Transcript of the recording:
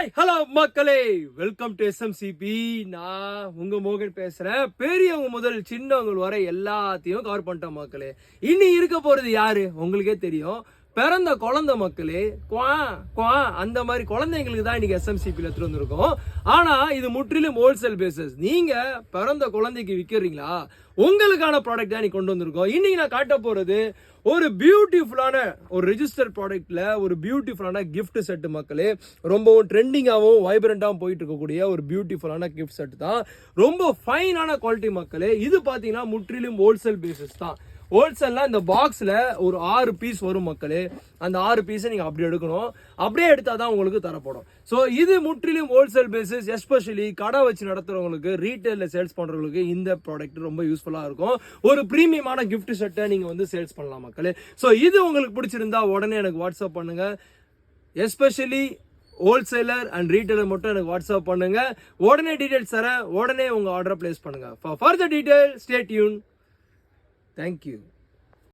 Hi hello மக்களே, welcome to எஸ்எம்சிபி. நான் உங்க மோகன் பேசுறேன். பெரியவங்க முதல் சின்னவங்க வரை எல்லாத்தையும் கவர் பண்ணிட்டோம் மக்களே. இனி இருக்க போறது யாரு உங்களுக்கே தெரியும். பிறந்த குழந்தை மக்களே, அந்த மாதிரி குழந்தைங்களுக்கு தான் இன்னைக்கு எஸ்எம்சிபில எடுத்துட்டு வந்திருக்கோம். ஆனா இது முற்றிலும் ஹோல்சேல் பேசஸ். நீங்க பிறந்த குழந்தைக்கு விற்கிறீங்களா, உங்களுக்கான ப்ராடக்ட் தான் நீ கொண்டு வந்திருக்கோம். இன்னைக்கு நான் காட்ட போறது ஒரு பியூட்டிஃபுல்லான ஒரு ரெஜிஸ்டர் ப்ராடக்ட்ல ஒரு பியூட்டிஃபுல்லான கிஃப்ட் செட் மக்களே. ரொம்பவும் ட்ரெண்டிங்காகவும் வைப்ரண்டாகவும் போயிட்டு இருக்கக்கூடிய ஒரு பியூட்டிஃபுல்லான கிஃப்ட் செட் தான். ரொம்ப ஃபைனான குவாலிட்டி மக்களே. இது பார்த்தீங்கன்னா முற்றிலும் ஹோல்சேல் பேசஸ் தான். ஹோல்சேல்ல இந்த பாக்ஸ்ல ஒரு 6 பீஸ் வரும் மக்களே. அந்த 6 பீஸை நீங்க அப்படி எடுக்கணும். அப்படியே எடுத்தாதான் உங்களுக்கு தரப்படும். ஸோ இது முற்றிலும் ஹோல்சேல் பேசிஸ். எஸ்பெஷலி கடை வச்சு நடத்துறவங்களுக்கு, ரீட்டைல்ல சேல்ஸ் பண்றவங்களுக்கு இந்த ப்ராடக்ட் ரொம்ப யூஸ்ஃபுல்லா இருக்கும். ஒரு பிரீமியமான கிஃப்ட் செட்டை நீங்க வந்து சேல்ஸ் பண்ணலாம் மக்களே. ஸோ இது உங்களுக்கு பிடிச்சிருந்தா உடனே எனக்கு வாட்ஸ்அப் பண்ணுங்க. எஸ்பெஷலி ஹோல்சேலர் அண்ட் ரீட்டைலர் மட்டும் எனக்கு வாட்ஸ்அப் பண்ணுங்க. உடனே டீடைல்ஸ் தரேன். உடனே உங்க ஆர்டர் பிளேஸ் பண்ணுங்க. For further detail stay tune. Thank you.